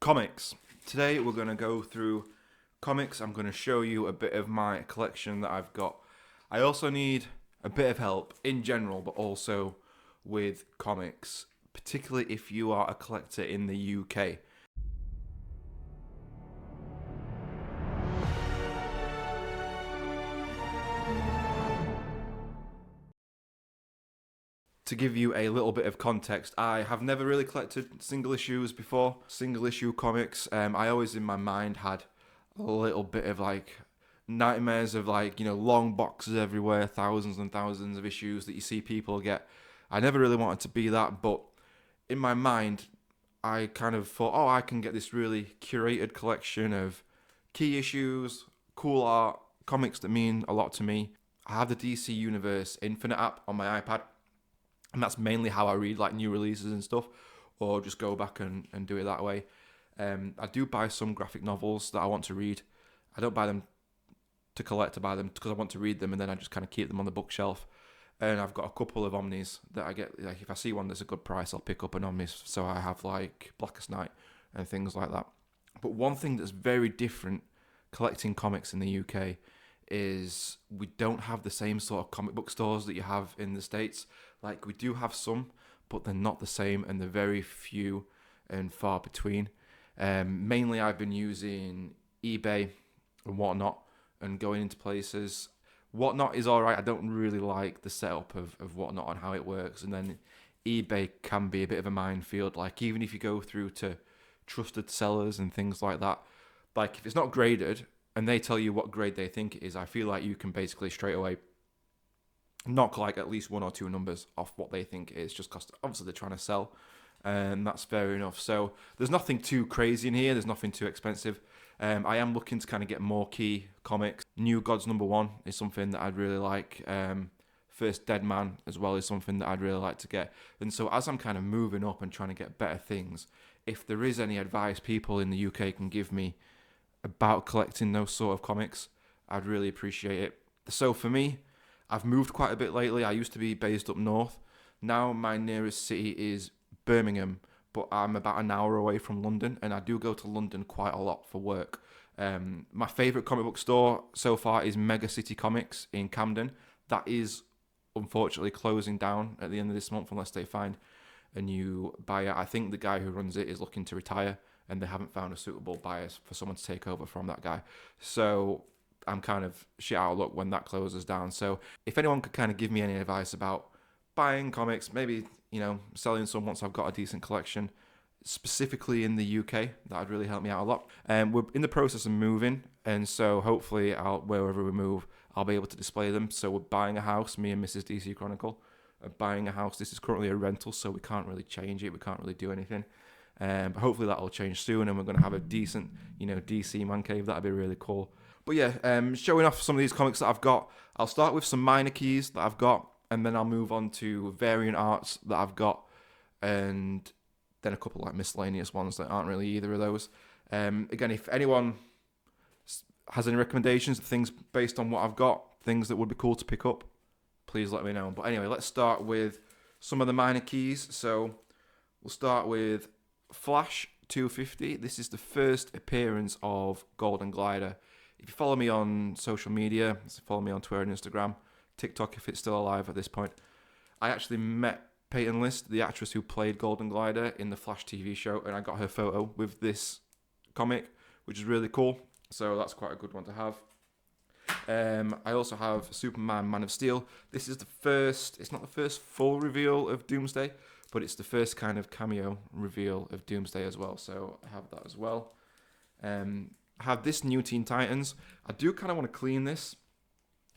Comics. Today we're going to go through comics. I'm going to show you a bit of my collection that I've got. I also need a bit of help in general, but also with comics, particularly if you are a collector in the UK. To give you a little bit of context, I have never really collected single issues before, single issue comics. I always in my mind had a little bit of nightmares of long boxes everywhere, thousands and thousands of issues that you see people get. I never really wanted to be that, but in my mind, I kind of thought, oh, I can get this really curated collection of key issues, cool art, comics that mean a lot to me. I have the DC Universe Infinite app on my iPad, and that's mainly how I read new releases and stuff, or just go back and do it that way. I do buy some graphic novels that I want to read. I don't buy them to collect, I buy them because I want to read them, and then I just kind of keep them on the bookshelf. And I've got a couple of Omnis that I get, if I see one that's a good price, I'll pick up an Omnis. So I have Blackest Night and things like that. But one thing that's very different collecting comics in the UK is we don't have the same sort of comic book stores that you have in the States. We do have some, but they're not the same, and they're very few and far between. Mainly I've been using eBay and Whatnot and going into places. Whatnot is alright. I don't really like the setup of Whatnot and how it works. And then eBay can be a bit of a minefield. Even if you go through to trusted sellers and things like that, if it's not graded and they tell you what grade they think it is, I feel like you can basically straight away knock at least one or two numbers off what they think it is, just because obviously they're trying to sell, and that's fair enough. So there's nothing too crazy in here, there's nothing too expensive. I am looking to kind of get more key comics. New Gods #1 is something that I'd really like. First Dead Man as well is something that I'd really like to get. And so as I'm kind of moving up and trying to get better things, if there is any advice people in the UK can give me about collecting those sort of comics, I'd really appreciate it. So for me, I've moved quite a bit lately. I used to be based up north. Now my nearest city is Birmingham, but I'm about an hour away from London, and I do go to London quite a lot for work. My favourite comic book store so far is Mega City Comics in Camden. That is unfortunately closing down at the end of this month unless they find a new buyer. I think the guy who runs it is looking to retire, and they haven't found a suitable buyer for someone to take over from that guy. So I'm kind of shit out of luck when that closes down. So if anyone could kind of give me any advice about buying comics, maybe, selling some once I've got a decent collection, specifically in the UK, that would really help me out a lot. We're in the process of moving, and so hopefully wherever we move, I'll be able to display them. So we're buying a house, me and Mrs. DC Chronicle are buying a house. This is currently a rental, so we can't really change it. We can't really do anything. But hopefully that'll change soon, and we're going to have a decent, DC man cave. That'd be really cool. But yeah, showing off some of these comics that I've got. I'll start with some minor keys that I've got, and then I'll move on to variant arts that I've got, and then a couple miscellaneous ones that aren't really either of those. Again, if anyone has any recommendations, things based on what I've got, things that would be cool to pick up, please let me know. But anyway, let's start with some of the minor keys. So we'll start with Flash 250. This is the first appearance of Golden Glider. If you follow me on social media, follow me on Twitter and Instagram, TikTok if it's still alive at this point, I actually met Peyton List, the actress who played Golden Glider in the Flash TV show, and I got her photo with this comic, which is really cool. So that's quite a good one to have. I also have Superman Man of Steel. This is it's not the first full reveal of Doomsday, but it's the first kind of cameo reveal of Doomsday as well. So I have that as well. I have this New Teen Titans. I do kind of want to clean this.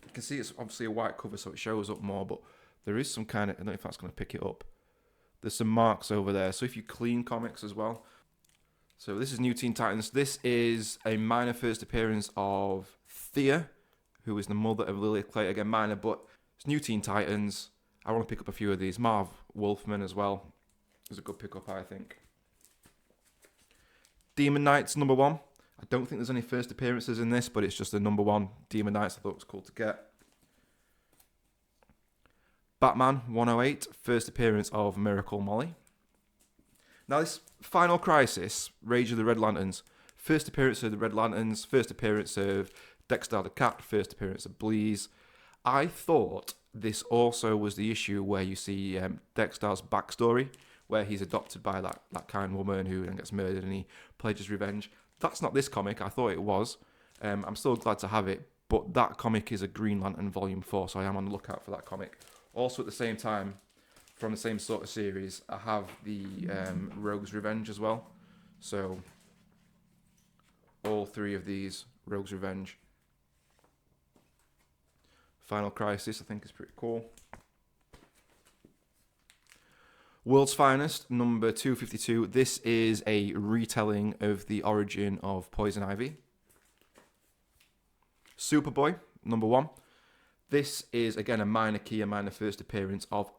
You can see it's obviously a white cover, so it shows up more, but there is some kind of, I don't know if that's going to pick it up. There's some marks over there. So if you clean comics as well. So this is New Teen Titans. This is a minor first appearance of Thea, who is the mother of Lilith Clay. Again, minor, but it's New Teen Titans. I want to pick up a few of these. Marv Wolfman as well is a good pickup, I think. Demon Knights #1. I don't think there's any first appearances in this, but it's just the #1 Demon Knights. I thought it was cool to get. Batman 108, first appearance of Miracle Molly. Now, this Final Crisis, Rage of the Red Lanterns, first appearance of the Red Lanterns, first appearance of Dexter the Cat, first appearance of Bleez. I thought this also was the issue where you see Dexter's backstory, where he's adopted by that kind woman who then gets murdered and he pledges revenge. That's not this comic. I thought it was. I'm still glad to have it, but that comic is a Green Lantern Volume 4, so I am on the lookout for that comic. Also, at the same time, from the same sort of series, I have the Rogue's Revenge as well. So, all three of these, Rogue's Revenge, Final Crisis, I think is pretty cool. World's Finest, number 252. This is a retelling of the origin of Poison Ivy. Superboy, number 1. This is, again, a minor key, a minor first appearance of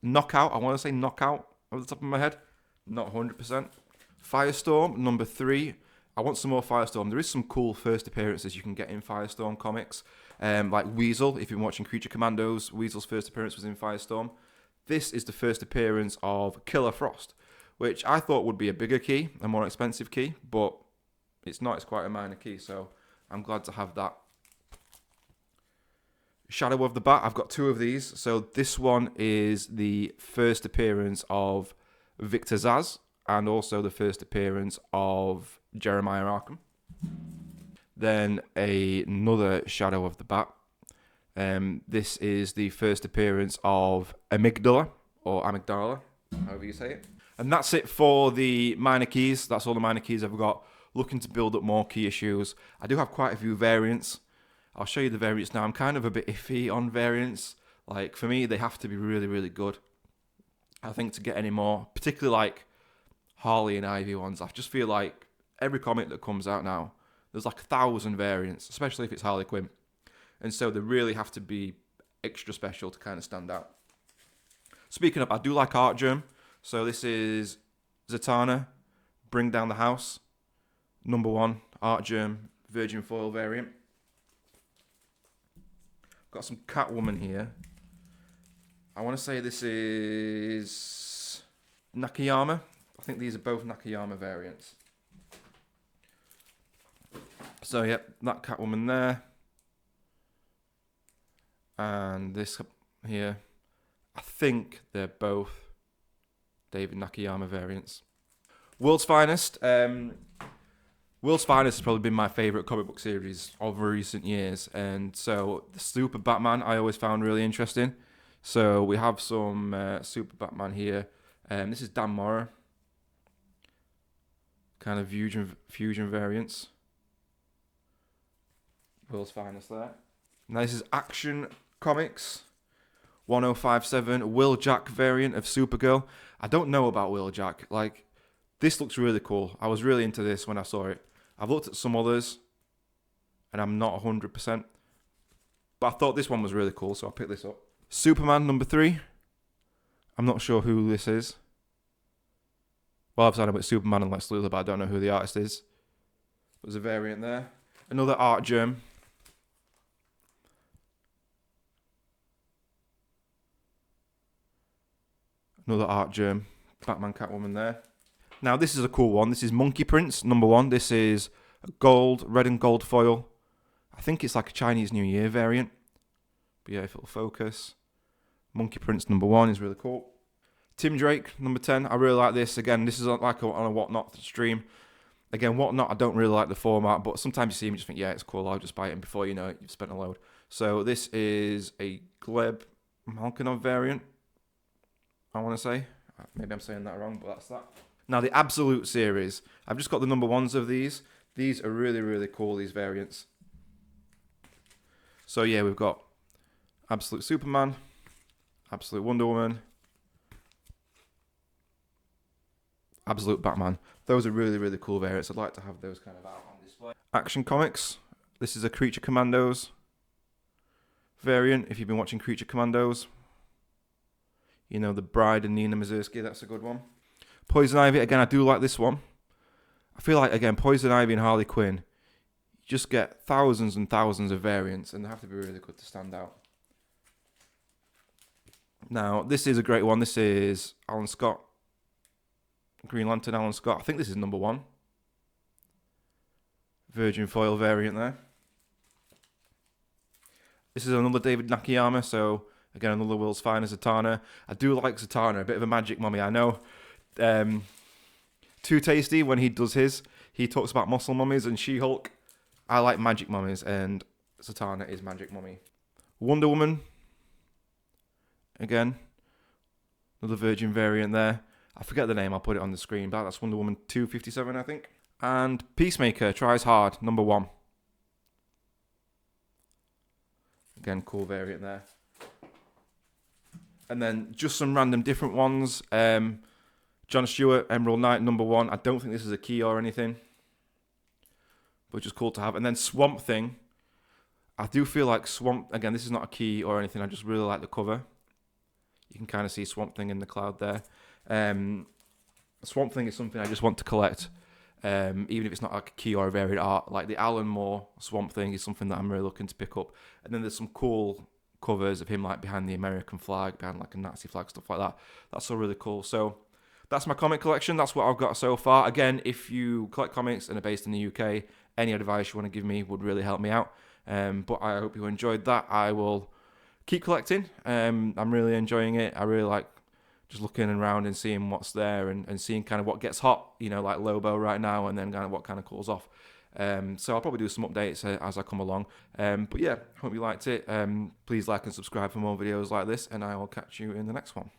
Knockout. I want to say Knockout off the top of my head. Not 100%. Firestorm, number 3. I want some more Firestorm. There is some cool first appearances you can get in Firestorm comics. Like Weasel, if you've been watching Creature Commandos, Weasel's first appearance was in Firestorm. This is the first appearance of Killer Frost, which I thought would be a bigger key, a more expensive key, but it's not. It's quite a minor key, so I'm glad to have that. Shadow of the Bat, I've got 2 of these. So this one is the first appearance of Victor Zsasz and also the first appearance of Jeremiah Arkham. Then another Shadow of the Bat. This is the first appearance of Amygdala, or Amygdala, however you say it. And that's it for the minor keys. That's all the minor keys I've got. Looking to build up more key issues. I do have quite a few variants. I'll show you the variants now. I'm kind of a bit iffy on variants. Like, for me, they have to be really, really good. I think to get any more, particularly like Harley and Ivy ones, I just feel like every comic that comes out now, there's like 1,000 variants, especially if it's Harley Quinn. And so they really have to be extra special to kind of stand out. Speaking of, I do like Artgerm. So this is Zatanna, Bring Down the House, number 1, Artgerm, Virgin Foil variant. Got some Catwoman here. I want to say this is Nakayama. I think these are both Nakayama variants. So, yep, that Catwoman there. And this here. I think they're both David Nakayama variants. World's Finest. World's Finest has probably been my favourite comic book series of recent years. And so the Super Batman I always found really interesting. So we have some Super Batman here. This is Dan Mora. Kind of fusion variants. World's Finest there. Now this is Action Comics 1057 Wheeljack variant of Supergirl. I don't know about Wheeljack. Like, this looks really cool. I was really into this when I saw it. I've looked at some others and I'm not 100%. But I thought this one was really cool, so I picked this up. Superman number 3. I'm not sure who this is. Well, I've signed up with Superman and Lex Luthor, but I don't know who the artist is. There's a variant there. Another Artgerm. Another Artgerm. Batman, Catwoman there. Now, this is a cool one. This is Monkey Prince, number 1. This is gold, red and gold foil. I think it's like a Chinese New Year variant. But yeah, if it'll focus. Monkey Prince, number 1 is really cool. Tim Drake, number 10. I really like this. Again, this is like on a Whatnot stream. Again, Whatnot, I don't really like the format, but sometimes you see him and just think, yeah, it's cool, I'll just buy it, and before you know it, you've spent a load. So this is a Gleb Malkinov variant, I want to say. Maybe I'm saying that wrong, but that's that. Now, the Absolute series. I've just got the number 1s of these. These are really, really cool, these variants. So, yeah, we've got Absolute Superman, Absolute Wonder Woman, Absolute Batman. Those are really, really cool variants. I'd like to have those kind of out on display. Action Comics. This is a Creature Commandos variant. If you've been watching Creature Commandos, you know, the Bride and Nina Mazursky. That's a good one. Poison Ivy. Again, I do like this one. I feel like, again, Poison Ivy and Harley Quinn, you just get thousands and thousands of variants, and they have to be really good to stand out. Now, this is a great one. This is Alan Scott. Green Lantern Alan Scott. I think this is number 1. Virgin foil variant there. This is another David Nakayama, so again, another world's finest Zatanna. I do like Zatanna, a bit of a magic mummy. I know Too Tasty, when he does his, he talks about muscle mummies and She-Hulk. I like magic mummies, and Zatanna is magic mummy. Wonder Woman. Again, another Virgin variant there. I forget the name, I'll put it on the screen, but that's Wonder Woman 257, I think. And Peacemaker tries hard, number 1. Again, cool variant there. And then just some random different ones. John Stewart, Emerald Knight, number 1. I don't think this is a key or anything, but just cool to have. And then Swamp Thing. I do feel like again, this is not a key or anything. I just really like the cover. You can kind of see Swamp Thing in the cloud there. Swamp Thing is something I just want to collect. Even if it's not like a key or a variant art, like the Alan Moore Swamp Thing is something that I'm really looking to pick up. And then there's some cool covers of him like behind the American flag, behind like a Nazi flag, stuff like that. That's all really cool. So that's my comic collection. That's what I've got so far. Again, if you collect comics and are based in the UK, any advice you want to give me would really help me out. But I hope you enjoyed that. I will keep collecting. I'm really enjoying it. I really like just looking around and seeing what's there and seeing kind of what gets hot, you know, like Lobo right now, and then kind of what kind of cools off. So I'll probably do some updates as I come along. But yeah, hope you liked it. Please like and subscribe for more videos like this, and I will catch you in the next one.